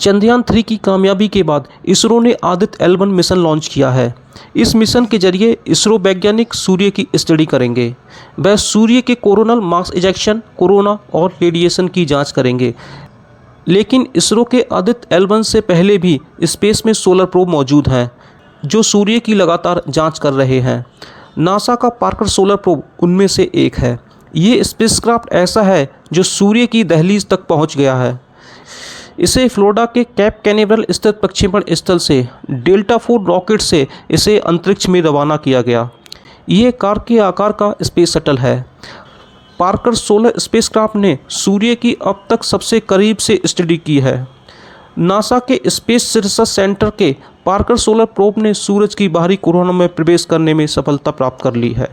चंद्रयान-3 की कामयाबी के बाद इसरो ने आदित्य L1 मिशन लॉन्च किया है। इस मिशन के जरिए इसरो वैज्ञानिक सूर्य की स्टडी करेंगे। वह सूर्य के कोरोनल मास इजेक्शन, कोरोना और रेडिएशन की जांच करेंगे। लेकिन इसरो के आदित्य L1 से पहले भी स्पेस में सोलर प्रोब मौजूद हैं, जो सूर्य की लगातार जांच कर रहे हैं। नासा का पार्कर सोलर प्रोब उनमें से एक है। ये स्पेसक्राफ्ट ऐसा है जो सूर्य की दहलीज तक पहुंच गया है। इसे फ्लोरिडा के कैप कैनेवरल स्थित प्रक्षेपण स्थल से डेल्टा 4 रॉकेट से इसे अंतरिक्ष में रवाना किया गया। ये कार के आकार का स्पेस शटल है। पार्कर सोलर स्पेसक्राफ्ट ने सूर्य की अब तक सबसे करीब से स्टडी की है। नासा के स्पेस रिसर्च सेंटर के पार्कर सोलर प्रोब ने सूरज की बाहरी कोरोना में प्रवेश करने में सफलता प्राप्त कर ली है।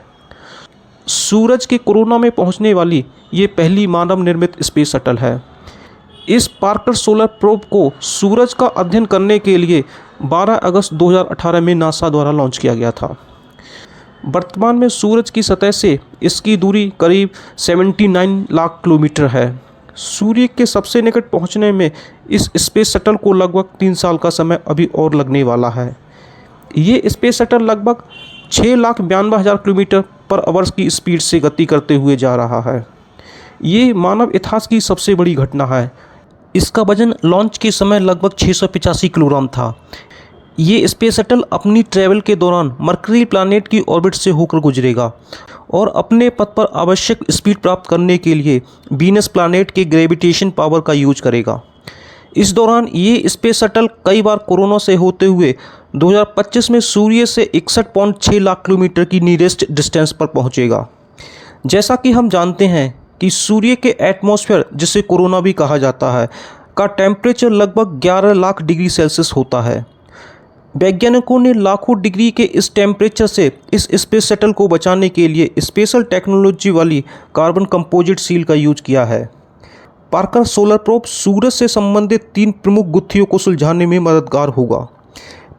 सूरज के कोरोना में पहुंचने वाली ये पहली मानव निर्मित स्पेस शटल है। इस पार्कर सोलर प्रोब को सूरज का अध्ययन करने के लिए 12 अगस्त 2018 में नासा द्वारा लॉन्च किया गया था। वर्तमान में सूरज की सतह से इसकी दूरी करीब 79 लाख किलोमीटर है। सूर्य के सबसे निकट पहुंचने में इस स्पेस शटल को लगभग 3 साल का समय अभी और लगने वाला है। ये स्पेस शटल लगभग 6,92,000 किलोमीटर पर आवर्स की स्पीड से गति करते हुए जा रहा है। ये मानव इतिहास की सबसे बड़ी घटना है। इसका वजन लॉन्च के समय लगभग 685 किलोग्राम था। ये स्पेस शटल अपनी ट्रैवल के दौरान मरकरी प्लैनेट की ऑर्बिट से होकर गुजरेगा और अपने पथ पर आवश्यक स्पीड प्राप्त करने के लिए वीनस प्लैनेट के ग्रेविटेशन पावर का यूज करेगा। इस दौरान ये स्पेस शटल कई बार कोरोना से होते हुए 2025 में सूर्य से 61.6 लाख किलोमीटर की नियरेस्ट डिस्टेंस पर पहुंचेगा। जैसा कि हम जानते हैं कि सूर्य के एटमॉस्फेयर, जिसे कोरोना भी कहा जाता है, का टेम्परेचर लगभग 11 लाख डिग्री सेल्सियस होता है। वैज्ञानिकों ने लाखों डिग्री के इस टेम्परेचर से इस स्पेस शटल को बचाने के लिए स्पेशल टेक्नोलॉजी वाली कार्बन कंपोजिट सील का यूज किया है। पार्कर सोलर प्रोब सूरज से संबंधित 3 प्रमुख गुत्थियों को सुलझाने में मददगार होगा।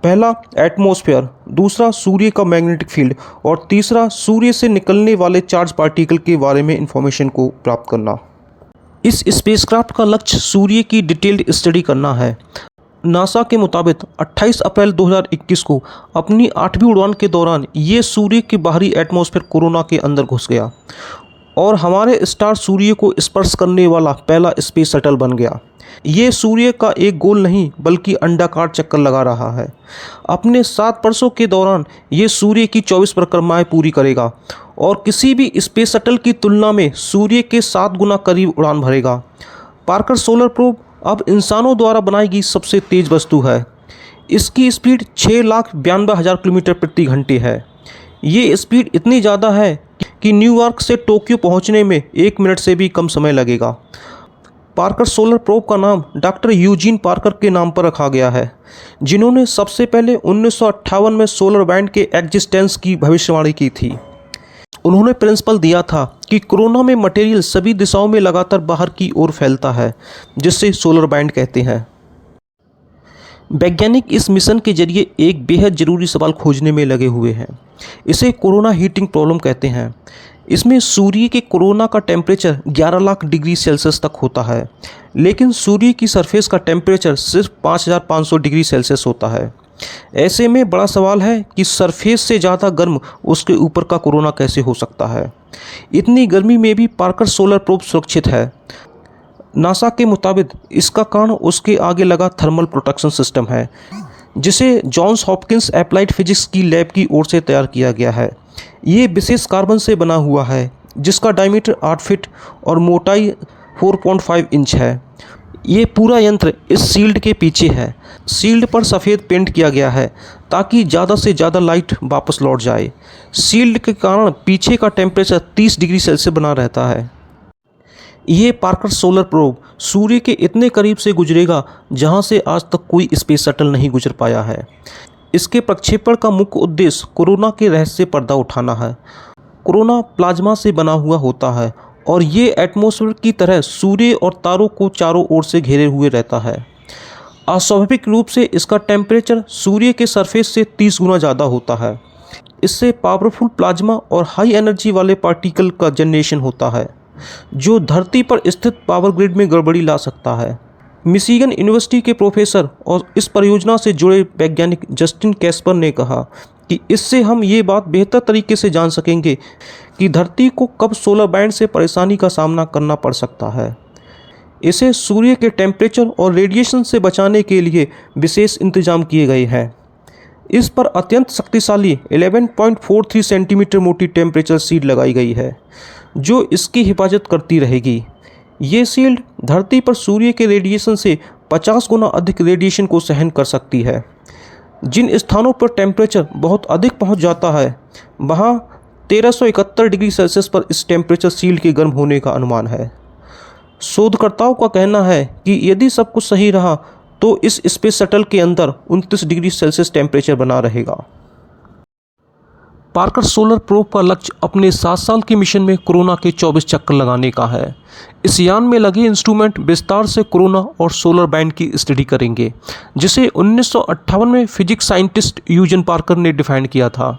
पहला एटमॉस्फेयर, दूसरा सूर्य का मैग्नेटिक फील्ड और तीसरा सूर्य से निकलने वाले चार्ज पार्टिकल के बारे में इंफॉर्मेशन को प्राप्त करना। इस स्पेसक्राफ्ट का लक्ष्य सूर्य की डिटेल्ड स्टडी करना है। नासा के मुताबिक 28 अप्रैल 2021 को अपनी 8वीं उड़ान के दौरान ये सूर्य के बाहरी एटमॉस्फेयर कोरोना के अंदर घुस गया और हमारे स्टार सूर्य को स्पर्श करने वाला पहला स्पेस शटल बन गया। ये सूर्य का एक गोल नहीं बल्कि अंडाकार चक्कर लगा रहा है। अपने 7 वर्षों के दौरान ये सूर्य की 24 परिक्रमाएं पूरी करेगा और किसी भी स्पेस शटल की तुलना में सूर्य के 7 गुना करीब उड़ान भरेगा। पार्कर सोलर प्रोब अब इंसानों द्वारा बनाई गई सबसे तेज़ वस्तु है। इसकी स्पीड 6,92,000 किलोमीटर प्रति घंटे है। ये स्पीड इतनी ज़्यादा है कि न्यूयॉर्क से टोक्यो पहुंचने में 1 मिनट से भी कम समय लगेगा। पार्कर सोलर प्रोब का नाम डॉक्टर यूजीन पार्कर के नाम पर रखा गया है, जिन्होंने सबसे पहले 1958 में सोलर बैंड के एग्जिस्टेंस की भविष्यवाणी की थी। उन्होंने प्रिंसिपल दिया था कि कोरोना में मटेरियल सभी दिशाओं में लगातार बाहर की ओर फैलता है, जिससे सोलर बैंड कहते हैं। वैज्ञानिक इस मिशन के जरिए एक बेहद ज़रूरी सवाल खोजने में लगे हुए हैं। इसे कोरोना हीटिंग प्रॉब्लम कहते हैं। इसमें सूर्य के कोरोना का टेम्परेचर 11 लाख डिग्री सेल्सियस तक होता है, लेकिन सूर्य की सरफेस का टेम्परेचर सिर्फ 5,500 डिग्री सेल्सियस होता है। ऐसे में बड़ा सवाल है कि सरफेस से ज़्यादा गर्म उसके ऊपर का कोरोना कैसे हो सकता है। इतनी गर्मी में भी पार्कर सोलर प्रोब सुरक्षित है। नासा के मुताबिक इसका कारण उसके आगे लगा थर्मल प्रोटेक्शन सिस्टम है, जिसे जॉन्स हॉपकिंस एप्लाइड फिजिक्स की लैब की ओर से तैयार किया गया है। ये विशेष कार्बन से बना हुआ है, जिसका डायमीटर 8 फीट और मोटाई 4.5 इंच है। ये पूरा यंत्र इस शील्ड के पीछे है। शील्ड पर सफ़ेद पेंट किया गया है ताकि ज़्यादा से ज़्यादा लाइट वापस लौट जाए। शील्ड के कारण पीछे का टेम्परेचर 30 डिग्री सेल्सियस बना रहता है। ये पार्कर सोलर प्रोब सूर्य के इतने करीब से गुजरेगा जहां से आज तक कोई स्पेस शटल नहीं गुजर पाया है। इसके प्रक्षेपण का मुख्य उद्देश्य कोरोना के रहस्य पर्दा उठाना है। कोरोना प्लाज्मा से बना हुआ होता है और ये एटमॉस्फेयर की तरह सूर्य और तारों को चारों ओर से घेरे हुए रहता है। अस्वाभाविक रूप से इसका टेम्परेचर सूर्य के सरफेस से 30 गुना ज़्यादा होता है। इससे पावरफुल प्लाज्मा और हाई एनर्जी वाले पार्टिकल का जनरेशन होता है, जो धरती पर स्थित पावर ग्रिड में गड़बड़ी ला सकता है। मिशिगन यूनिवर्सिटी के प्रोफेसर और इस परियोजना से जुड़े वैज्ञानिक जस्टिन कैस्पर ने कहा कि इससे हम ये बात बेहतर तरीके से जान सकेंगे कि धरती को कब सोलर बैंड से परेशानी का सामना करना पड़ सकता है। इसे सूर्य के टेम्परेचर और रेडिएशन से बचाने के लिए विशेष इंतजाम किए गए हैं। इस पर अत्यंत शक्तिशाली 11.43 सेंटीमीटर मोटी टेम्परेचर शील्ड लगाई गई है जो इसकी हिफाजत करती रहेगी। ये शील्ड धरती पर सूर्य के रेडिएशन से 50 गुना अधिक रेडिएशन को सहन कर सकती है। जिन स्थानों पर टेम्परेचर बहुत अधिक पहुंच जाता है वहां 1371 डिग्री सेल्सियस पर इस टेम्परेचर शील्ड के गर्म होने का अनुमान है। शोधकर्ताओं का कहना है कि यदि सब कुछ सही रहा तो इस स्पेस शटल के अंदर 29 डिग्री सेल्सियस टेम्परेचर बना रहेगा। पार्कर सोलर प्रोब का लक्ष्य अपने 7 साल के मिशन में कोरोना के 24 चक्कर लगाने का है। इस यान में लगे इंस्ट्रूमेंट विस्तार से कोरोना और सोलर बैंड की स्टडी करेंगे, जिसे 1958 में फिजिक्स साइंटिस्ट यूजन पार्कर ने डिफाइन किया था।